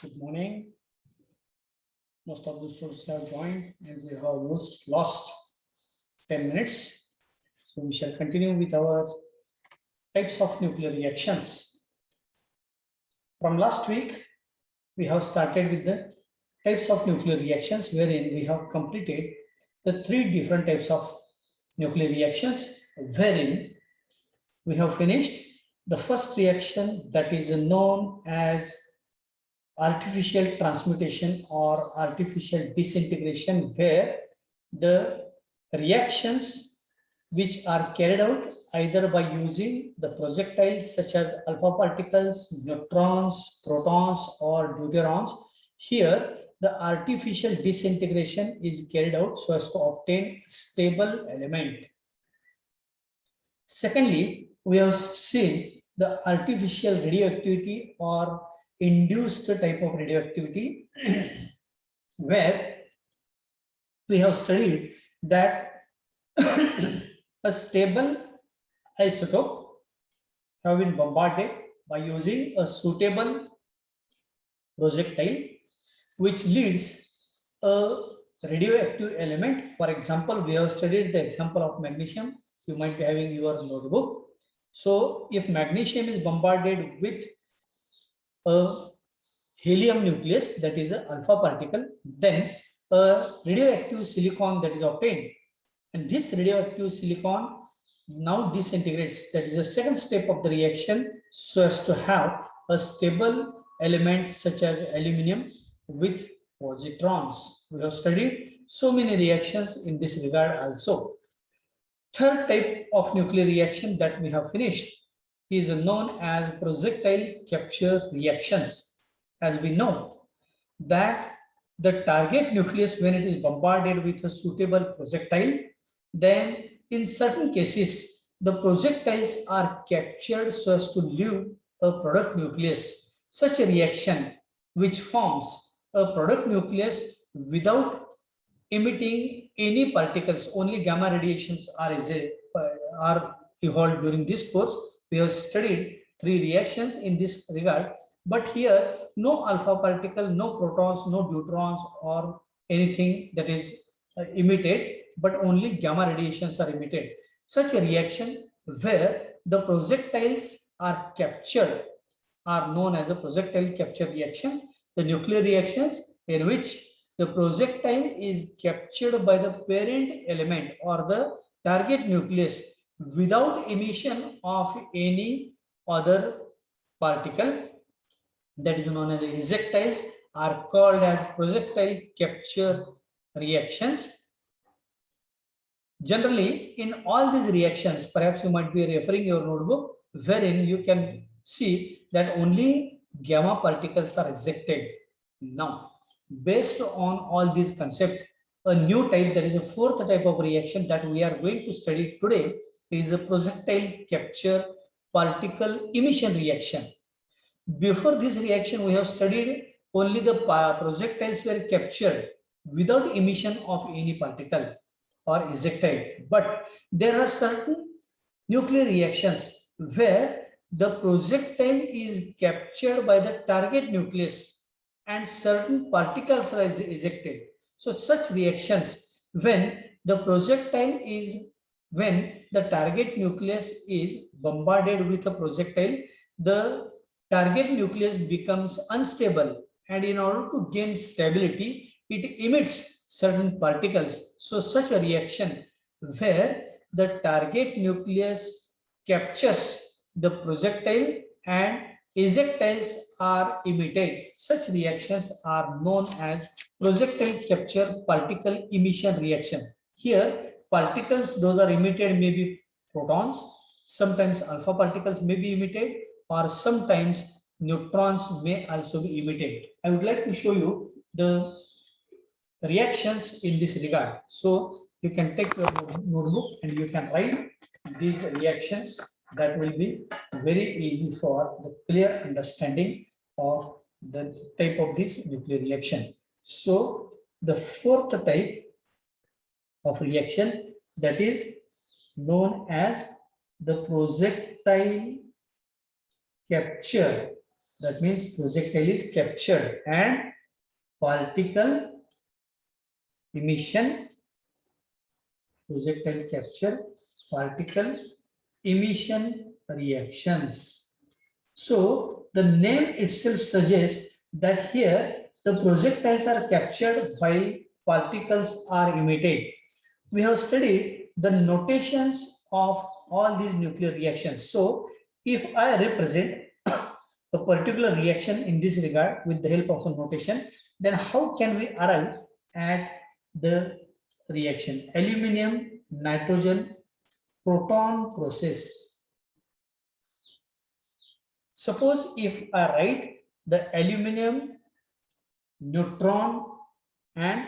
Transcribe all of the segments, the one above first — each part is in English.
Good morning. Most of the students have joined and we have almost lost 10 minutes. So we shall continue with our types of nuclear reactions. From last week, we have started with the types of nuclear reactions wherein we have completed the three different types of nuclear reactions wherein we have finished the first reaction that is known as artificial transmutation or artificial disintegration, where the reactions which are carried out either by using the projectiles such as alpha particles, neutrons, protons, or deuterons. Here, the artificial disintegration is carried out so as to obtain a stable element. Secondly, we have seen the artificial radioactivity or induced type of radioactivity where we have studied that a stable isotope have been bombarded by using a suitable projectile which leads a radioactive element. For example, we have studied the example of magnesium. You might be having your notebook. So if magnesium is bombarded with a helium nucleus, that is an alpha particle, then a radioactive silicon that is obtained. And this radioactive silicon now disintegrates. That is the second step of the reaction so as to have a stable element such as aluminum with positrons. We have studied so many reactions in this regard also. Third type of nuclear reaction that we have finished is known as projectile capture reactions. As we know that the target nucleus, when it is bombarded with a suitable projectile, then in certain cases the projectiles are captured so as to leave a product nucleus. Such a reaction which forms a product nucleus without emitting any particles, only gamma radiations are evolved during this course. We have studied three reactions in this regard, but here no alpha particle, no protons, no deuterons or anything that is emitted, but only gamma radiations are emitted. Such a reaction where the projectiles are captured are known as a projectile capture reaction. The nuclear reactions in which the projectile is captured by the parent element or the target nucleus without emission of any other particle, that is known as ejectiles, are called as projectile capture reactions. Generally, in all these reactions, perhaps you might be referring your notebook wherein you can see that only gamma particles are ejected. Now, based on all these concepts, a new type, that is a fourth type of reaction that we are going to study today, is a projectile capture particle emission reaction. Before this reaction, we have studied only the projectiles were captured without emission of any particle or ejectile. But there are certain nuclear reactions where the projectile is captured by the target nucleus and certain particles are ejected. So such reactions, when the projectile is, when the target nucleus is bombarded with a projectile, the target nucleus becomes unstable, and in order to gain stability, it emits certain particles. So such a reaction where the target nucleus captures the projectile and ejectiles are emitted. Such reactions are known as projectile capture particle emission reactions. Here, particles, those are emitted, may be protons, sometimes alpha particles may be emitted, or sometimes neutrons may also be emitted. I would like to show you the reactions in this regard. So you can take your notebook and you can write these reactions. That will be very easy for the clear understanding of the type of this nuclear reaction. So the fourth type of reaction, that is known as the projectile capture That means projectile is captured and particle emission, projectile capture, particle emission reactions. So the name itself suggests that here the projectiles are captured while particles are emitted. We have studied the notations of all these nuclear reactions. So if I represent a particular reaction in this regard with the help of a notation, then how can we arrive at the reaction? Aluminium, nitrogen, proton process. Suppose if I write the aluminium, neutron and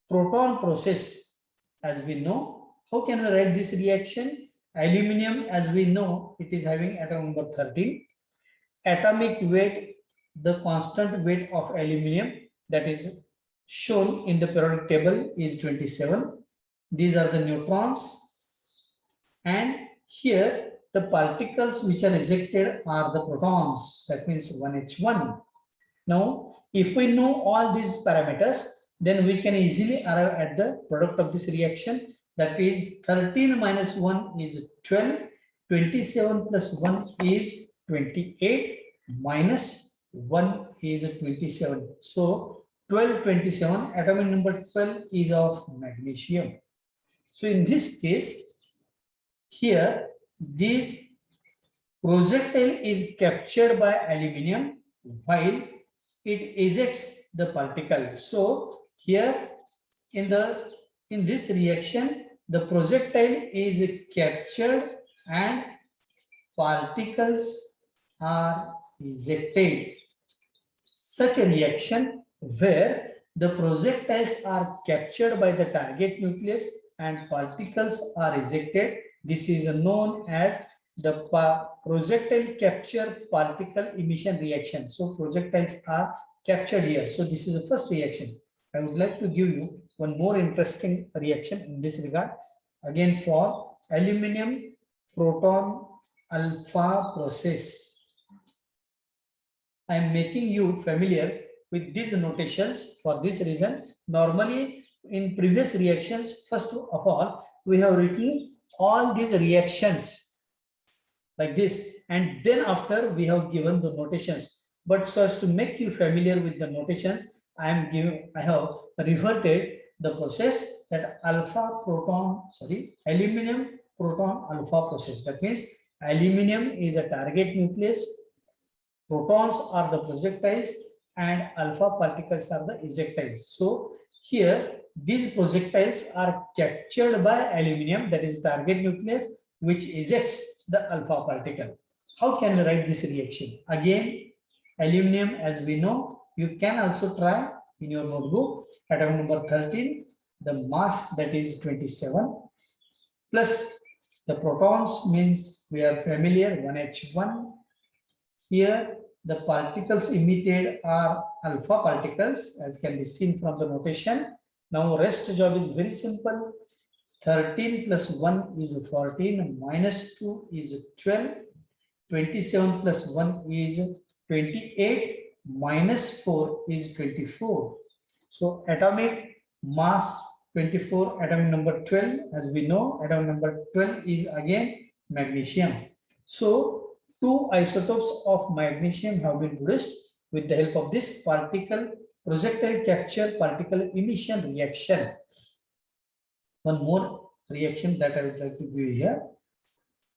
proton process, as we know, how can we write this reaction? Aluminium, as we know, it is having atom number 13. Atomic weight, the constant weight of aluminium that is shown in the periodic table is 27. These are the neutrons, and here the particles which are ejected are the protons, that means 1h1. Now if we know all these parameters, then we can easily arrive at the product of this reaction, that is 13 minus 1 is 12, 27 plus 1 is 28, minus 1 is 27. So 12, 27, atomic number 12 is of magnesium. So in this case, here this projectile is captured by aluminium while it ejects the particle. So here in this reaction, the projectile is captured and particles are ejected. Such a reaction where the projectiles are captured by the target nucleus and particles are ejected, this is known as the projectile capture particle emission reaction. So projectiles are captured here. So this is the first reaction. I would like to give you one more interesting reaction in this regard. Again, for aluminium proton alpha process. I am making you familiar with these notations for this reason. Normally, in previous reactions, first of all, we have written all these reactions like this, and then after we have given the notations. But so as to make you familiar with the notations, I have reverted the process that aluminium proton alpha process. That means aluminium is a target nucleus, protons are the projectiles, and alpha particles are the ejectiles. So here these projectiles are captured by aluminium, that is target nucleus, which ejects the alpha particle. How can we write this reaction? Again, aluminium, as we know, you can also try in your notebook, atom number 13, the mass that is 27, plus the protons means we are familiar, 1h1. Here the particles emitted are alpha particles, as can be seen from the notation. Now rest job is very simple. 13 plus 1 is 14, minus 2 is 12, 27 plus 1 is 28, minus 4 is 24. So atomic mass 24, atomic number 12, as we know, atomic number 12 is again magnesium. So two isotopes of magnesium have been produced with the help of this projectile capture particle emission reaction. One more reaction that I would like to give you here.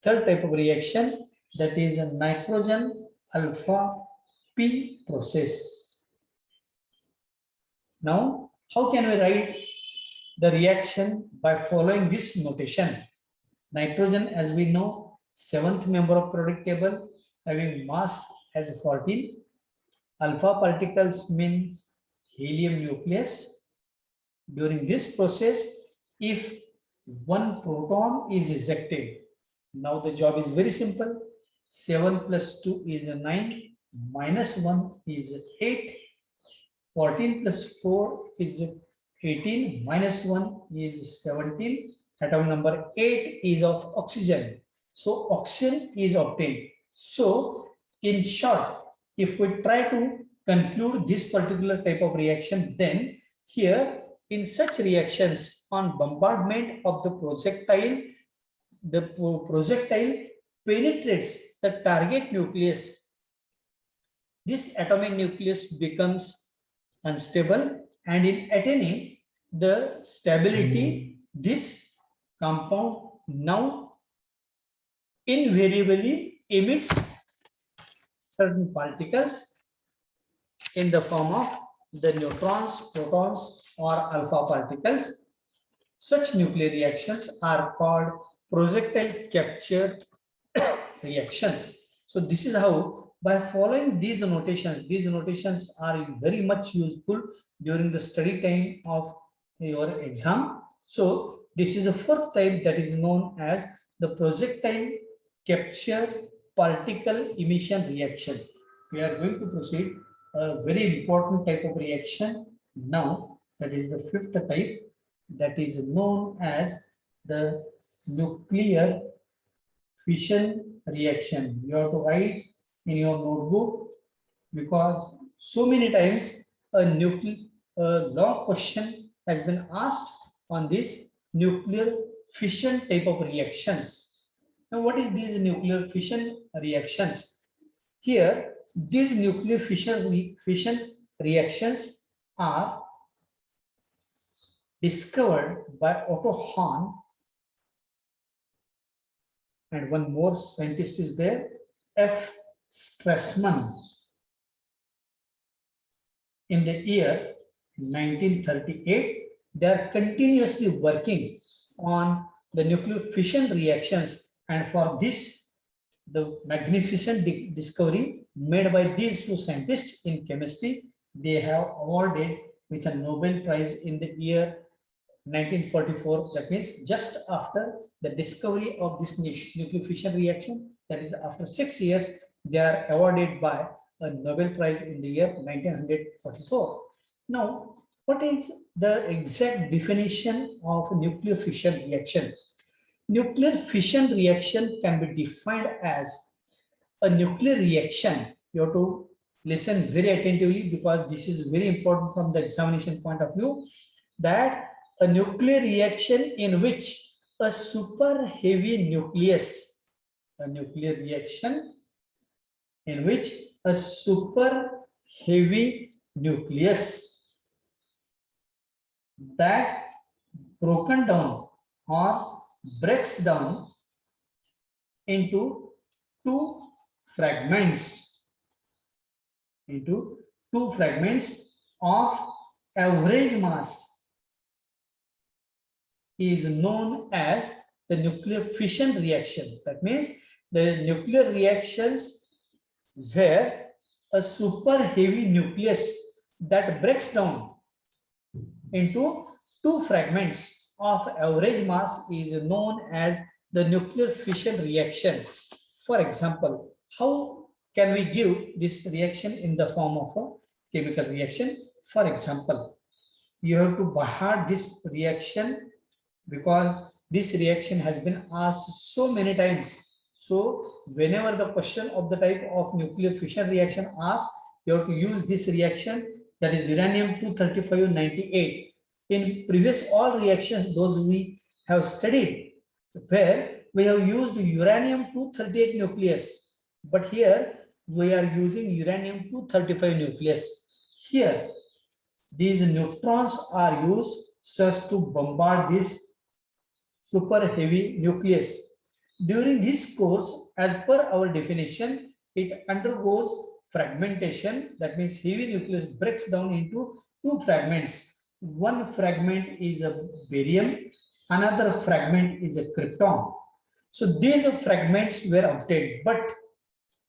Third type of reaction, that is a nitrogen alpha P process. Now, how can we write the reaction by following this notation? Nitrogen, as we know, 7th member of periodic table, having mass as 14. Alpha particles means helium nucleus. During this process, if one proton is ejected, now the job is very simple. 7 plus 2 is 9, minus 1 is 8, 14 plus 4 is 18, minus 1 is 17. Atom number 8 is of oxygen. So oxygen is obtained. So in short, if we try to conclude this particular type of reaction, then here in such reactions on bombardment of the projectile penetrates the target nucleus. This atomic nucleus becomes unstable, and in attaining the stability, this compound now invariably emits certain particles in the form of the neutrons, protons, or alpha particles. Such nuclear reactions are called projectile capture reactions. So this is how, by following these notations are very much useful during the study time of your exam. So this is the fourth type, that is known as the projectile capture particle emission reaction. We are going to proceed a very important type of reaction now, that is the fifth type, that is known as the nuclear fission reaction. You have to write in your notebook, because so many times a long question has been asked on this nuclear fission type of reactions. Now, what is these nuclear fission reactions? Here, these nuclear fission reactions are discovered by Otto Hahn, and one more scientist is there, F. Strassman, in the year 1938. They are continuously working on the nuclear fission reactions, and for this, the magnificent discovery made by these two scientists in chemistry, they have awarded with a Nobel Prize in the year 1944. That means just after the discovery of this nuclear fission reaction, that is after 6 years, they are awarded by a Nobel Prize in the year 1944. Now, what is the exact definition of nuclear fission reaction? Nuclear fission reaction can be defined as a nuclear reaction. You have to listen very attentively, because this is very important from the examination point of view, that a nuclear reaction in which a super heavy nucleus, a nuclear reaction in which a super heavy nucleus that broken down or breaks down into two fragments of average mass is known as the nuclear fission reaction. That means the nuclear reactions where a super heavy nucleus that breaks down into two fragments of average mass is known as the nuclear fission reaction. For example, how can we give this reaction in the form of a chemical reaction? For example, you have to by heart this reaction, because this reaction has been asked so many times. So whenever the question of the type of nuclear fission reaction asked, you have to use this reaction, that is uranium-235-98. In previous all reactions, those we have studied, where we have used uranium-238 nucleus, but here we are using uranium-235 nucleus. Here, these neutrons are used so as to bombard this super heavy nucleus. During this course, as per our definition, it undergoes fragmentation. That means heavy nucleus breaks down into two fragments. One fragment is a barium, another fragment is a krypton. So these fragments were obtained, but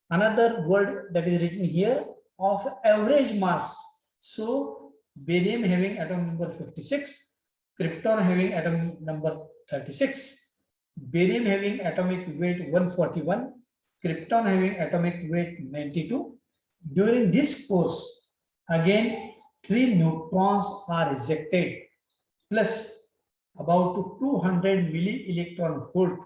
another word that is written here of average mass. So barium having atom number 56, krypton having atom number 36, barium having atomic weight 141, krypton having atomic weight 92. During this course, again 3 neutrons are ejected, plus about 200 milli-electron volt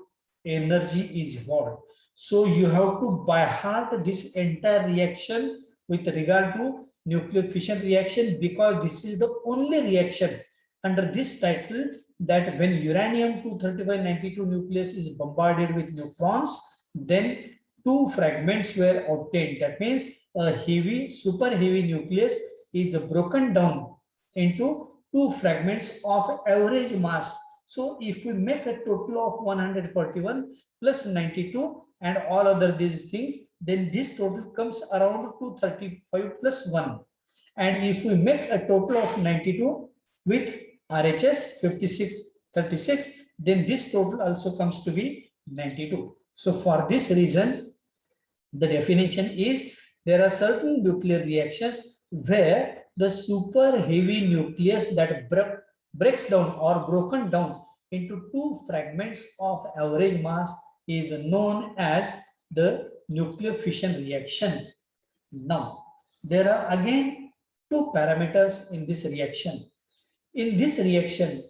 energy is involved. So you have to by heart this entire reaction with regard to nuclear fission reaction, because this is the only reaction under this title that when uranium-235-92 nucleus is bombarded with neutrons, then two fragments were obtained. That means a heavy, super heavy nucleus is broken down into two fragments of average mass. So if we make a total of 141 plus 92 and all other these things, then this total comes around 235 plus 1. And if we make a total of 92 with RHS 5636, then this total also comes to be 92. So for this reason, the definition is there are certain nuclear reactions where the super heavy nucleus that breaks down or broken down into two fragments of average mass is known as the nuclear fission reaction. Now, there are again two parameters in this reaction. In this reaction,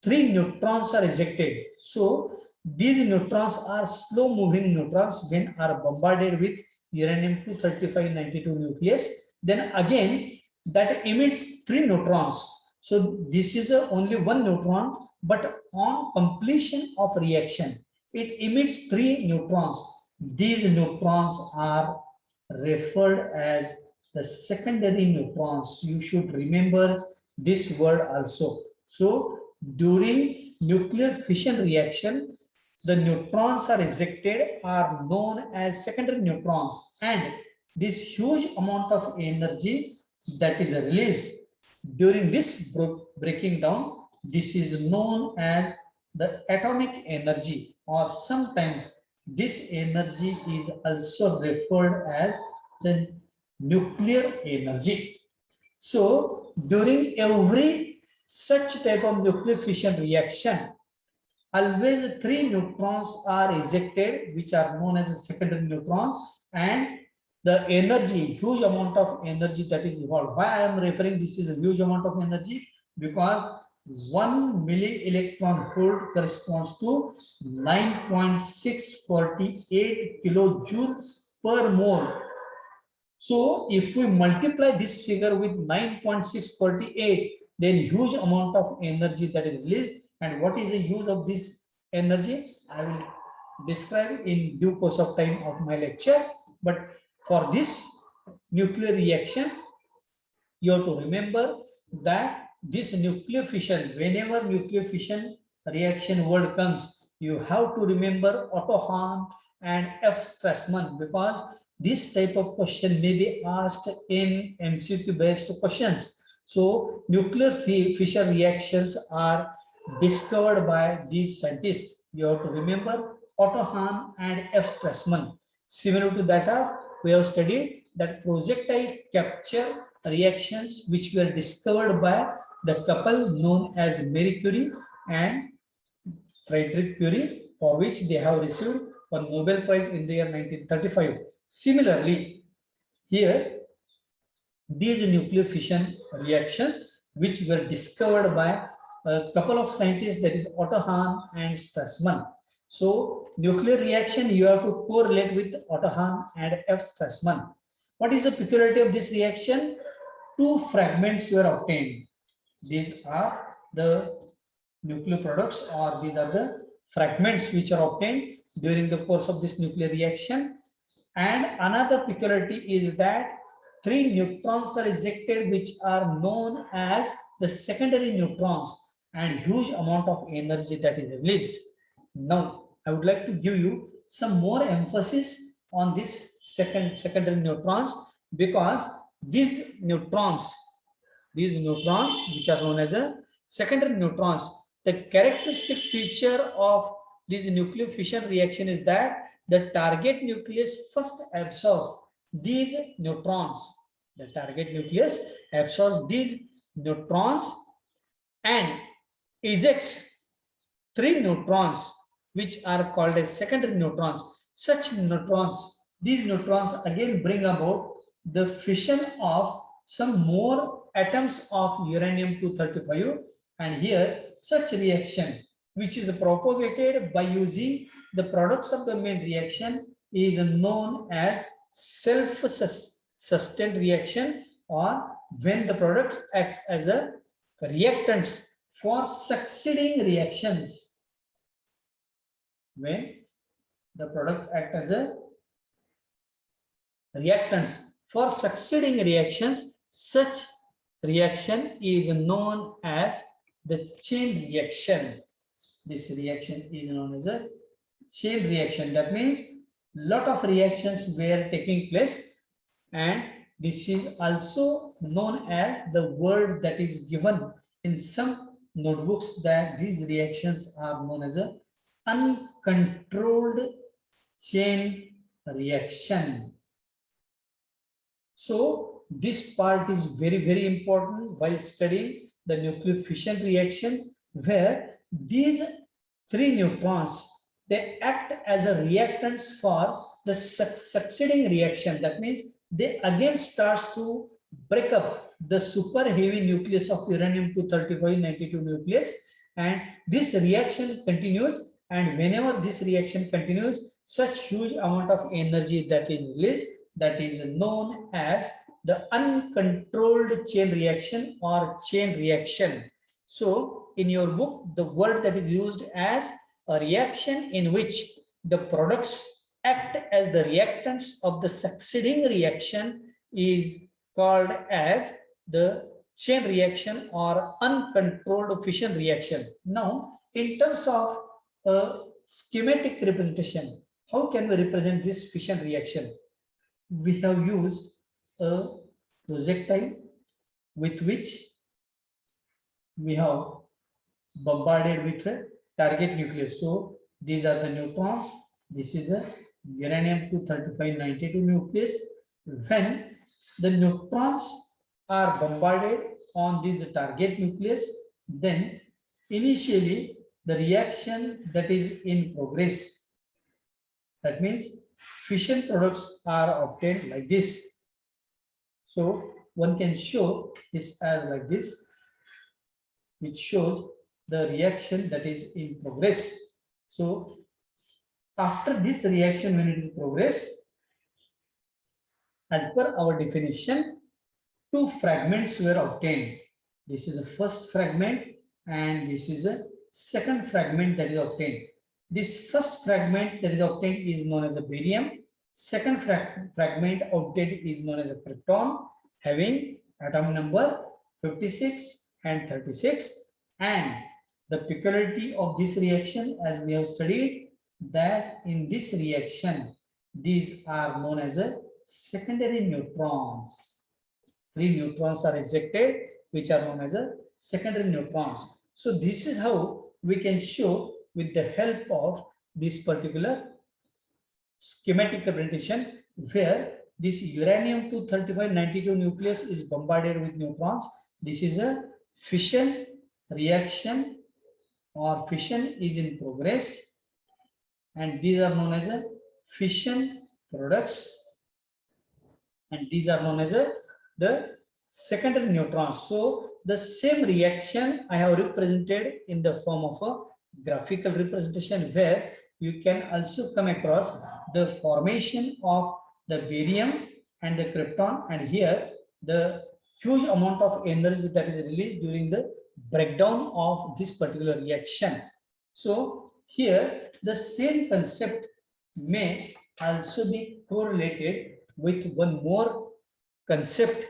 3 neutrons are ejected. So, these neutrons are slow moving neutrons when are bombarded with uranium-235-92 nucleus. Then again, that emits 3 neutrons. So, this is only one neutron, but on completion of reaction, it emits 3 neutrons. These neutrons are referred as the secondary neutrons. You should remember this word also. So, during nuclear fission reaction, the neutrons are ejected are known as secondary neutrons, and this huge amount of energy that is released during this breaking down, this is known as the atomic energy, or sometimes this energy is also referred as the nuclear energy. So during every such type of nuclear fission reaction, always 3 neutrons are ejected, which are known as secondary neutrons, and the energy, huge amount of energy that is evolved. Why I am referring this is a huge amount of energy? Because 1 milli electron volt corresponds to 9.648 kilojoules per mole. So if we multiply this figure with 9.648, then huge amount of energy that is released. And what is the use of this energy? I will describe in due course of time of my lecture. But for this nuclear reaction, you have to remember that this nuclear fission, whenever nuclear fission reaction word comes, you have to remember Otto Hahn and F. Strassman, because this type of question may be asked in MCQ based questions. So nuclear fission reactions are discovered by these scientists. You have to remember Otto Hahn and F. Strassman. Similar to that, we have studied that projectile capture reactions which were discovered by the couple known as Marie Curie and Frederick Curie, for which they have received a Nobel Prize in the year 1935. Similarly, here, these nuclear fission reactions which were discovered by a couple of scientists, that is Otto Hahn and Strassman. So, nuclear reaction you have to correlate with Otto Hahn and F. Strassman. What is the peculiarity of this reaction? 2 fragments were obtained. These are the nuclear products, or these are the fragments which are obtained during the course of this nuclear reaction. And another peculiarity is that 3 neutrons are ejected, which are known as the secondary neutrons, and huge amount of energy that is released. Now, I would like to give you some more emphasis on this secondary neutrons, because these neutrons which are known as a secondary neutrons, the characteristic feature of this nuclear fission reaction is that the target nucleus first absorbs these neutrons. The target nucleus absorbs these neutrons and ejects 3 neutrons, which are called as secondary neutrons. Such neutrons, these neutrons again bring about the fission of some more atoms of uranium-235, and here such reaction, which is propagated by using the products of the main reaction, is known as sustained reaction, or when the product acts as a reactants for succeeding reactions. When the product acts as a reactants for succeeding reactions, such reaction is known as the chain reaction. This reaction is known as a chain reaction. That means lot of reactions were taking place, and this is also known as the word that is given in some notebooks, that these reactions are known as a uncontrolled chain reaction. So this part is very, very important while studying the nuclear fission reaction, where these three neutrons, they act as a reactants for the succeeding reaction. That means they again starts to break up the super heavy nucleus of uranium-235-92 nucleus, and this reaction continues, and whenever this reaction continues, such huge amount of energy that is released, that is known as the uncontrolled chain reaction or chain reaction. So in your book, the word that is used as a reaction in which the products act as the reactants of the succeeding reaction is called as the chain reaction or uncontrolled fission reaction. Now, in terms of a schematic representation, how can we represent this fission reaction? We have used a projectile with which we have bombarded with a target nucleus. So these are the neutrons. This is a uranium-235-92 nucleus. When the neutrons are bombarded on this target nucleus, then initially the reaction that is in progress, that means fission products are obtained like this. So one can show this as like this, which shows the reaction that is in progress. So after this reaction, when it is progress, as per our definition, two fragments were obtained. This is the first fragment and this is a second fragment that is obtained. This first fragment that is obtained is known as a barium. Second fragment obtained is known as a krypton, having atom number 56 and 36. And the peculiarity of this reaction, as we have studied, that in this reaction, these are known as a secondary neutrons. Three neutrons are ejected, which are known as a secondary neutrons. So this is how we can show with the help of this particular schematic representation, where this uranium-235-92 nucleus is bombarded with neutrons. This is a fission reaction or fission is in progress, and these are known as a fission products, and these are known as the secondary neutrons. So the same reaction I have represented in the form of a graphical representation, where you can also come across the formation of the barium and the krypton, and here the huge amount of energy that is released during the breakdown of this particular reaction. So here the same concept may also be correlated with one more concept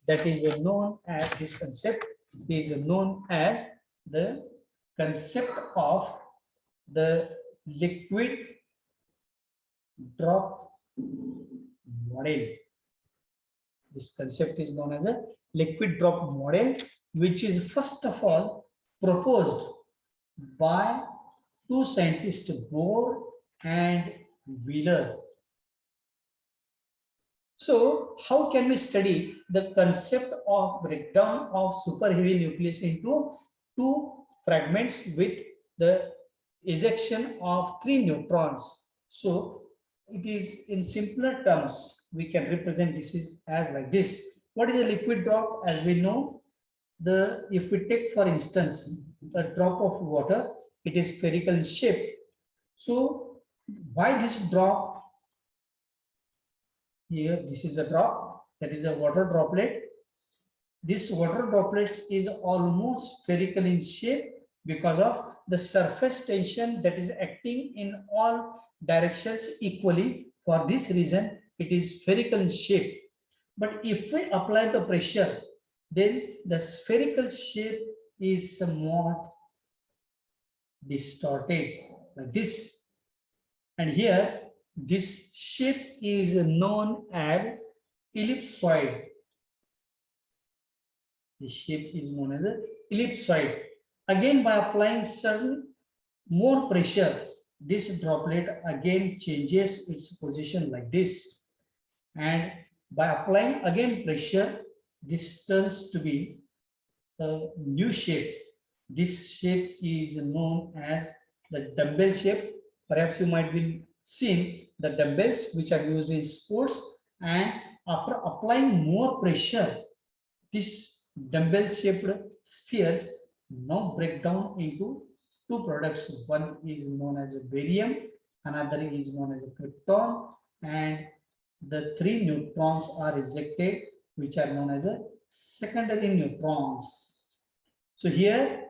that is known as, this concept is known as the concept of the liquid drop model. This concept is known as a liquid drop model, which is first of all proposed by two scientists, Bohr and Wheeler. So how can we study the concept of breakdown of super heavy nucleus into two fragments with the ejection of three neutrons? So it is in simpler terms, we can represent this is as like this. What is a liquid drop? As we know, if we take for instance a drop of water, it is spherical in shape. So why this drop Here, this is a drop, that is a water droplet. This water droplets is almost spherical in shape because of the surface tension that is acting in all directions equally. For this reason, it is spherical in shape. But if we apply the pressure, then the spherical shape is somewhat distorted like this. And here, this shape is known as ellipsoid. The shape is known as an ellipsoid. Again, by applying certain more pressure, this droplet again changes its position like this. And by applying again pressure, this turns to be a new shape. This shape is known as the dumbbell shape. Perhaps you might be seen the dumbbells which are used in sports, and after applying more pressure, this dumbbell shaped spheres now break down into two products. One is known as a barium, another is known as a krypton, and the three neutrons are ejected, which are known as a secondary neutrons. So here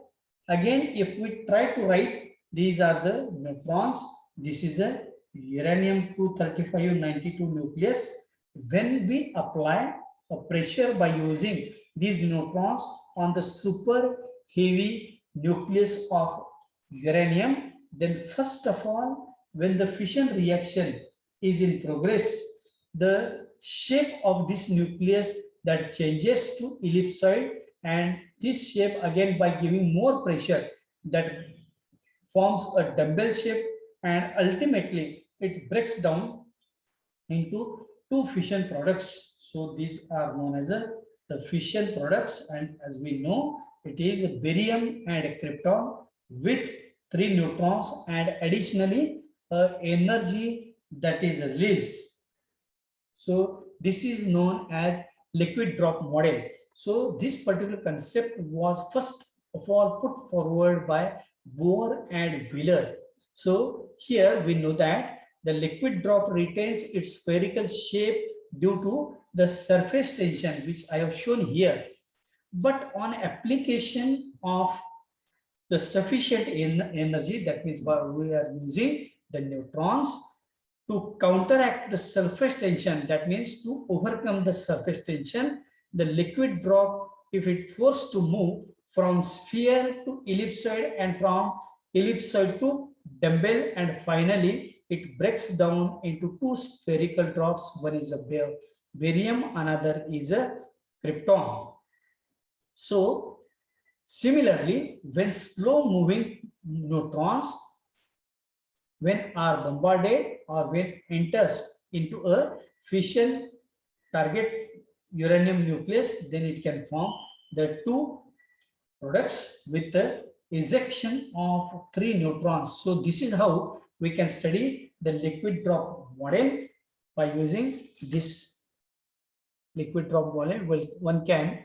again, if we try to write, these are the neutrons. This is a uranium-235-92 nucleus. When we apply a pressure by using these neutrons on the super heavy nucleus of uranium, then first of all, when the fission reaction is in progress, the shape of this nucleus that changes to ellipsoid, and this shape again by giving more pressure that forms a dumbbell shape, and ultimately it breaks down into two fission products. So these are known as the fission products, and as we know, it is a barium and a krypton with three neutrons, and additionally energy that is released. So this is known as liquid drop model. So this particular concept was first of all put forward by Bohr and Wheeler. So here we know that the liquid drop retains its spherical shape due to the surface tension, which I have shown here. But on application of the sufficient energy, that means we are using the neutrons to counteract the surface tension, that means to overcome the surface tension, the liquid drop, if it forced to move from sphere to ellipsoid and from ellipsoid to dumbbell, and finally it breaks down into two spherical drops. One is a barium, another is a krypton. So similarly, when slow moving neutrons, when are bombarded or when enters into a fission target uranium nucleus, then it can form the two products with the ejection of three neutrons. So this is how we can study the liquid drop model by using this liquid drop model. Well, one can